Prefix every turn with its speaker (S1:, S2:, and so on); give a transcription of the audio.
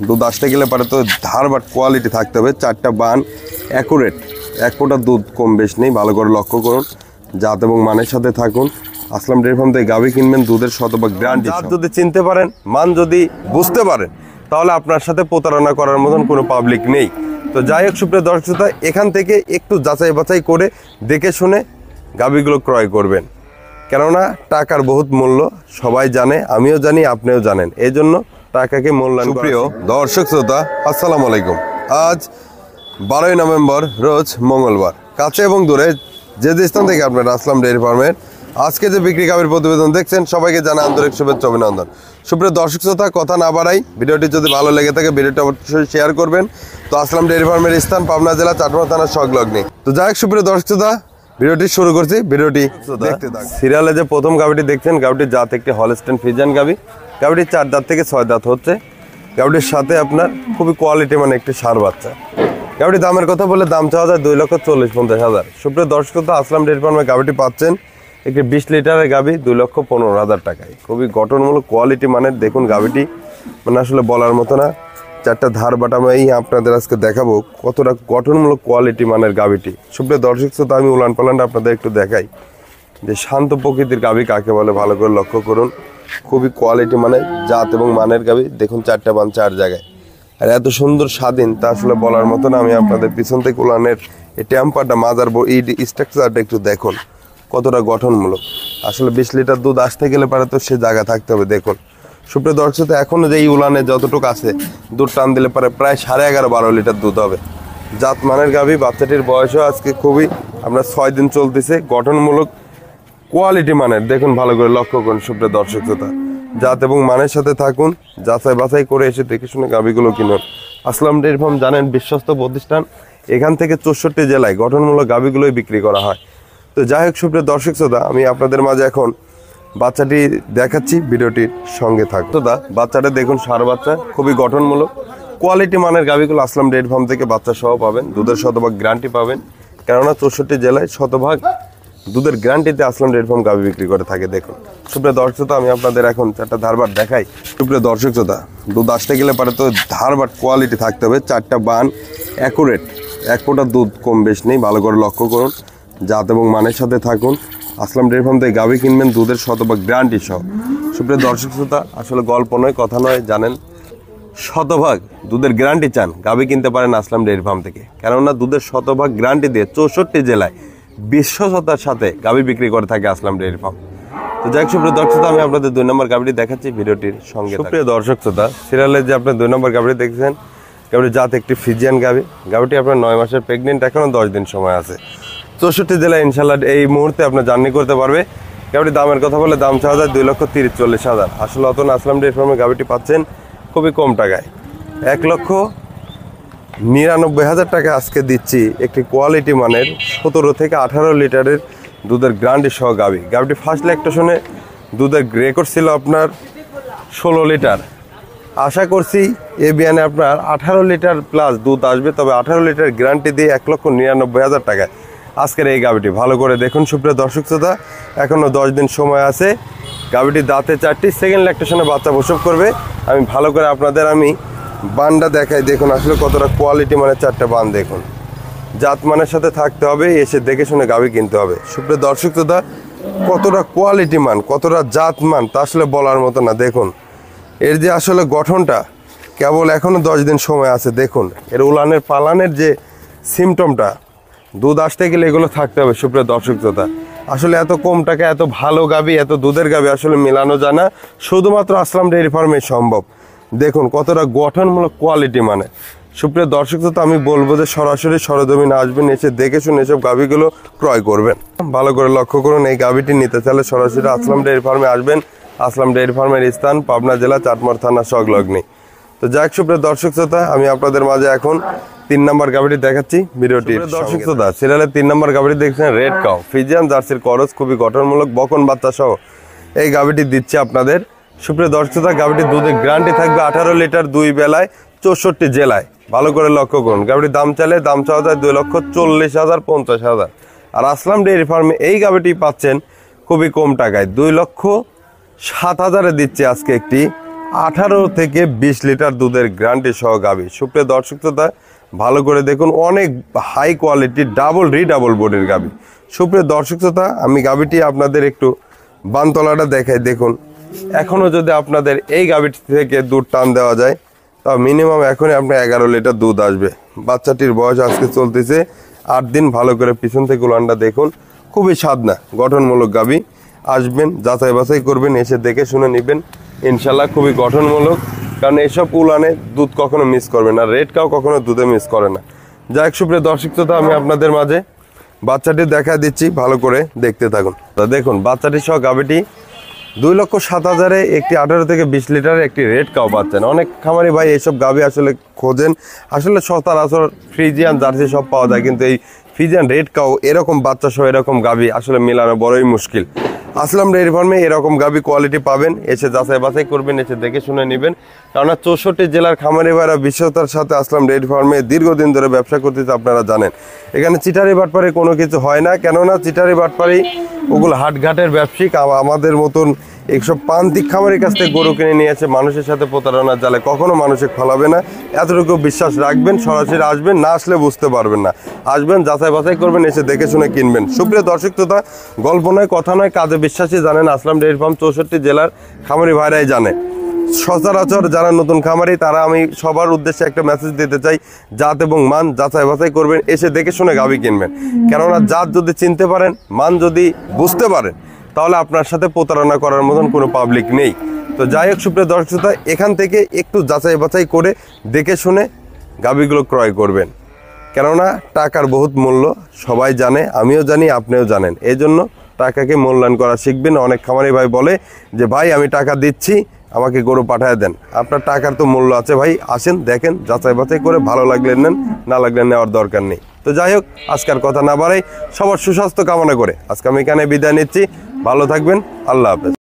S1: দুধ আসতে গেলে পারে তো ধারবাট কোয়ালিটি থাকতে হবে। 4টা বান অ্যাকুরেট, এক ফোঁটা দুধ কম বেশ নেই। ভালো করে লক্ষ্য করুন, জাত এবং মানের সাথে থাকুন। আসলাম ডেয়ারি ফার্ম থেকে গাভী কিনবেন দুধের শতভাগ গ্যারান্টি। জাত যদি চিনতে পারেন, মান যদি বুঝতে পারেন, তাহলে আপনার সাথে প্রতারণা করার মতন কোনো পাবলিক নেই। তো যাই হোক সুপ্রিয় দর্শক শ্রোতা, এখান থেকে একটু যাচাই বাছাই করে দেখে শুনে গাভীগুলো ক্রয় করবেন, কেননা টাকার বহুত মূল্য সবাই জানে, আমিও জানি, আপনিও জানেন। এই জন্য টাকাকে মূল্যায়ন। সুপ্রিয় দর্শক শ্রোতা, আসসালামু আলাইকুম। আজ 12ই নভেম্বর, রোজ মঙ্গলবার। কাছে এবং দূরে যে স্থান থেকে আপনারা আসলাম ডেয়ারি ফার্মের আজকে যে বিক্রি গাভীর প্রতিবেদন দেখছেন, সবাইকে জানা আন্তরিক শুভেচ্ছা অভিনন্দন। সুপ্রিয় দর্শক শ্রোতা, কথা না বাড়াই, ভিডিওটি যদি ভালো লেগে থাকে ভিডিওটি অবশ্যই শেয়ার করবেন। তো আসলাম ডেয়ারি ফার্মের স্থান পাবনা জেলা চাটমোহর থানার সংলগ্নে। তো যাই হোক সুপ্রিয় দর্শক শ্রোতা, ভিডিওটি শুরু করছি। ভিডিওটি দেখতে থাকুন। সিরিয়ালে যে প্রথম গাভীটি দেখছেন, গাভীটির জাত একটি হলস্টেইন ফ্রিজিয়ান গাভী। গাভীটি 4 দাঁত থেকে 6 দাঁত হচ্ছে। গাভীটির সাথে আপনার খুবই কোয়ালিটি মানে একটি ষাঁড় বাচ্চা। গাভীটির দামের কথা বলে দাম চাওয়া যায় 2,40,50,000। সুপ্রিয় দর্শক শ্রোতা, আসলাম ডেয়ারি ফার্মে গাভীটি পাচ্ছেন একটি 20 লিটারের গাভী 2,15,000 টাকায়। খুবই গঠনমূলক কোয়ালিটি মানের। দেখুন গাভীটি মানে আসলে বলার মতো না। 4টা ধার বাটামাই আপনাদের আজকে দেখাবো কতটা গঠনমূলক কোয়ালিটি মানের গাভীটি। সুপ্রিয় দর্শক শ্রোতা, আমি উলান পালানটা আপনাদের একটু দেখাই যে শান্ত প্রকৃতির গাভী কাকে বলে, ভালো করে লক্ষ্য করুন। খুবই কোয়ালিটি মানে জাত এবং মানের গাভী। দেখুন 4টা বান 4 জায়গায়, আর এত সুন্দর স্বাধীন তা আসলে বলার মতো না। আমি আপনাদের পিছন থেকে উলানের এই ট্যাম্পারটা, মাজার এই স্ট্রাকচারটা একটু দেখুন কতটা গঠনমূলক। আসলে 20 লিটার দুধ আসতে গেলে পারে তো সে জায়গা থাকতে হবে। দেখুন সুপ্রিয় দর্শক, এখনো যে এই উলানে যতটুকু আছে দুধ টান দিলে পারে প্রায় 11.5-12 লিটার দুধ হবে। জাত মানের গাভী। বাচ্চাটির বয়সও আজকে খুবই আপনার 6 দিন চলতেছে। গঠনমূলক কোয়ালিটি মানের। দেখুন ভালো করে লক্ষ্য করুন সুপ্রিয় দর্শক শ্রোতা, জাত এবং মানের সাথে থাকুন, যাচাই বাছাই করে এসে দেখে শুনে গাভীগুলো কিনুন। আসলাম ডেয়ারি ফার্ম জানেন বিশ্বস্ত প্রতিষ্ঠান। এখান থেকে 64 জেলায় গঠনমূলক গাভীগুলোই বিক্রি করা হয়। তো যাই হোক সুপ্রিয় দর্শক শ্রোতা, আমি আপনাদের মাঝে এখন বাচ্চাটি দেখাচ্ছি, ভিডিওটির সঙ্গে থাকুন। তো বাচ্চাটা দেখুন, ষাঁড় বাচ্চা, খুবই গঠনমূলক কোয়ালিটি মানের গাভীগুলো আসলাম ডেয়ারি ফার্ম থেকে বাচ্চা সহ পাবেন। দুধের শতভাগ গ্যারান্টি পাবেন, কেননা 64 জেলায় শতভাগ দুধের গ্যারান্টিতে আসলাম ডেয়ারি ফার্ম গাভী বিক্রি করে থাকে। দেখুন সুপ্রিয় দর্শক শ্রোতা, আমি আপনাদের এখন 4টা ধারবাট দেখাই। সুপ্রিয় দর্শক শ্রোতা, দুধ আসতে গেলে পারে তো ধারবাট কোয়ালিটি থাকতে হবে। 4টা বান অ্যাকুরেট, এক ফোঁটা দুধ কম বেশ নেই। ভালো করে লক্ষ্য করুন, জাত এবং মানের সাথে থাকুন। আসলাম ডেয়ারি ফার্ম থেকে গাভী কিনবেন দুধের শতভাগ গ্যারান্টি সহ। সুপ্রিয় দর্শক শ্রোতা, আসলে গল্প নয়, কথা নয়, জানেন শতভাগ দুধের গ্যারান্টি চান, গাভী কিনতে পারেন আসলাম ডেয়ারি ফার্ম থেকে, কেননা দুধের শতভাগ গ্যারান্টি দিয়ে 64 জেলায় বিশ্বস্ততার সাথে গাভী বিক্রি করে থাকে আসলাম ডেয়ারি ফার্ম। তো যাই হোক সুপ্রিয় দর্শক শ্রোতা, আমি আপনাদের 2 নম্বর গাভীটি দেখাচ্ছি, ভিডিওটির সঙ্গে। সুপ্রিয় দর্শক শ্রোতা, সিরিয়ালে যে আপনি 2 নম্বর গাভীটি দেখছেন, গাভীটির জাত একটি ফ্রিজিয়ান গাভী। গাভীটি আপনার 9 মাসের প্রেগনেন্ট, এখনো 10 দিন সময় আছে। 64 জেলায় ইনশাল্লাহ এই মুহূর্তে আপনার জার্নি করতে পারবে। গাভীটির দামের কথা বলে দাম চাওয়া যায় 2,30,40,000। আসলে অত না, আসলাম ডেয়ারি ফার্মে গাভীটি পাচ্ছেন খুবই কম টাকায়, 1,99,000 টাকা আজকে দিচ্ছি একটি কোয়ালিটি মানের 17 থেকে 18 লিটারের দুধের গ্যারান্টি সহ গাভী। গাভীটি ফার্স্ট ল্যাকটেশনে দুধের রেকর্ড ছিল আপনার 16 লিটার। আশা করছি এ বিয়ানে আপনার 18 লিটার প্লাস দুধ আসবে, তবে 18 লিটার গ্যারান্টি দিয়ে 1,99,000 টাকায় আজকের এই গাভীটি। ভালো করে দেখুন সুপ্রিয় দর্শক শ্রোতা, এখনও 10 দিন সময় আছে। গাভীটি দাঁতে 4টি, সেকেন্ড ল্যাকটেশনে বাচ্চা প্রসব করবে। আমি ভালো করে আপনাদের আমি বানটা দেখাই। দেখুন আসলে কতটা কোয়ালিটি মানে 4টা বান। দেখুন জাত মানের সাথে থাকতে হবে, এসে দেখে শুনে গাভী কিনতে হবে। সুপ্রিয় দর্শক শ্রোতা, কতটা কোয়ালিটি মান, কতটা জাত মান তা আসলে বলার মতো না। দেখুন এর যে আসলে গঠনটা, কেবল এখনও 10 দিন সময় আছে। দেখুন এর উলানের পালানের যে সিমটমটা, দুধ আসতে গেলে এগুলো থাকতে হবে। সুপ্রিয় দর্শক শ্রোতা, আসলে এত কম টাকা এত ভালো গাভী, এত দুধের গাভী আসলে মেলানো যায় না, শুধুমাত্র আসলাম ডেয়ারি ফার্মে সম্ভব। দেখুন কতটা গঠনমূলক কোয়ালিটি মানে। সুপ্রিয় দর্শক শ্রোতা, আমি বলবো যে সরাসরি সরজমিনে আসবেন, এসে দেখে শুনে এসব গাভীগুলো ক্রয় করবেন। ভালো করে লক্ষ্য করুন, এই গাভীটি নিতে চাইলে সরাসরি আসলাম ডেয়ারি ফার্মে আসবেন। আসলাম ডেয়ারি ফার্মের স্থান পাবনা জেলা চাটমোহর থানা সংলগ্নে। তো যাক সুপ্রিয় দর্শক শ্রোতা, আমি আপনাদের মাঝে এখন 3 নম্বর গাভীটি দেখাচ্ছি, ভিডিওটির দর্শক শ্রোতা। সিরিয়ালে 3 নম্বর গাভীটি দেখছেন, রেড কাউ ফ্রিজিয়ান জার্সির করস, খুবই গঠনমূলক বকন বাচ্চা সহ এই গাভীটি দিচ্ছে আপনাদের। সুপ্রিয় দর্শক শ্রোতা, গাভীটির দুধের গ্যারান্টি থাকবে 18 লিটার 2 বেলায় 64 জেলায়। ভালো করে লক্ষ্য করুন, গাভীটির দাম চাইলে দাম চাওয়া যায় 2,40,000-50,000। আর আসলাম ডেয়ারি ফার্মে এই গাভীটি পাচ্ছেন খুবই কম টাকায়, 2,07,000 দিচ্ছে আজকে একটি 18 থেকে 20 লিটার দুধের গ্যারান্টি সহ গাভী। সুপ্রিয় দর্শক শ্রোতা, ভালো করে দেখুন, অনেক হাই কোয়ালিটি ডাবল রিডাবল বডির গাভী। সুপ্রিয় দর্শক শ্রোতা, আমি গাভীটি আপনাদের একটু বানতলাটা দেখাই। দেখুন, এখনও যদি আপনাদের এই গাভীটি থেকে দুধ টান দেওয়া যায় তা মিনিমাম এখনই আপনার 11 লিটার দুধ আসবে। বাচ্চাটির বয়স আজকে চলতেছে 8 দিন। ভালো করে পিছন থেকে উলানটা দেখুন, খুবই সাদনা গঠনমূলক গাভী। আসবেন, যাচাই বাছাই করবেন, এসে দেখে শুনে নেবেন, ইনশাল্লাহ খুবই গঠনমূলক। কারণ এসব উলানে দুধ কখনো মিস করবে না, রেড কাউ কখনো দুধে মিস করে না। যাই হোক সুপ্রিয় দর্শক শ্রোতা, আমি আপনাদের মাঝে বাচ্চাটি দেখা দিচ্ছি, ভালো করে দেখতে থাকুন। দেখুন, বাচ্চাটি সহ গাভীটি 2,07,000-এ একটি 18 থেকে 20 লিটারের একটি রেড কাউ পাচ্ছেন। অনেক খামারি ভাই এইসব গাভী আসলে খোঁজেন, আসলে সচরাচর ফ্রিজিয়ান জার্সি সব পাওয়া যায়, কিন্তু এই ফ্রিজিয়ান রেড কাউ এরকম বাচ্চা সহ এরকম গাভী আসলে মেলানো বড়ই মুশকিল। আসলাম ডেইরি ফার্মে এরকম গাভী কোয়ালিটি পাবেন, এসে যাচাই বাছাই করবেন, এসে দেখে শুনে নেবেন। কেননা 64 জেলার খামারি ভাইরা বিশ্বতার সাথে আসলাম ডেইরি ফার্মে দীর্ঘদিন ধরে ব্যবসা করতেছে, আপনারা জানেন। এখানে চিটারি বাটপারি কোনো কিছু হয় না, কেননা চিটারি বাটপারি ওগুলো হাটঘাটের ব্যবসায়িক। আমাদের মতন এইসব প্রান্তিক খামারের কাছ থেকে গরু কিনে নিয়ে এসে মানুষের সাথে প্রতারণার জালে কখনো মানুষকে ফলাবে না, এতটুকু বিশ্বাস রাখবেন। সরাসরি আসবেন, না আসলে বুঝতে পারবেন না। আসবেন, যাচাই বাছাই করবেন, এসে দেখে শুনে কিনবেন। সুপ্রিয় দর্শক শ্রোতা, গল্প নয়, কথা নয়, কাজে বিশ্বাসী জানেন আসলাম ডেইরি ফার্ম 64 জেলার খামারি ভাইরাই জানে। সচরাচর যারা নতুন খামারি তারা আমি সবার উদ্দেশ্যে একটা মেসেজ দিতে চাই, জাত এবং মান যাচাই বাছাই করবেন, এসে দেখে শুনে গাভী কিনবেন। কেননা জাত যদি চিনতে পারেন, মান যদি বুঝতে পারেন, তাহলে আপনার সাথে প্রতারণা করার মতন কোনো পাবলিক নেই। তো যাই হোক সুপ্রিয় দর্শক শ্রোতা, এখান থেকে একটু যাচাই বাছাই করে দেখে শুনে গাভীগুলো ক্রয় করবেন। কেননা টাকার বহুত মূল্য সবাই জানে, আমিও জানি, আপনিও জানেন। এই জন্য টাকাকে মূল্যায়ন করা শিখবেন। অনেক খামারি ভাই বলে যে ভাই আমি টাকা দিচ্ছি, আমাকে গরু পাঠায় দেন। আপনার টাকার তো মূল্য আছে ভাই, আসেন, দেখেন, যাচাই বাছাই করে ভালো লাগলে নেন, না লাগলে নেওয়ার দরকার নেই। তো যাই হোক, আজকের কথা না বাড়াই, সবার সুস্বাস্থ্য কামনা করে আজকে আমি এখানে বিদায় নিচ্ছি। ভালো থাকবেন, আল্লাহ হাফেজ।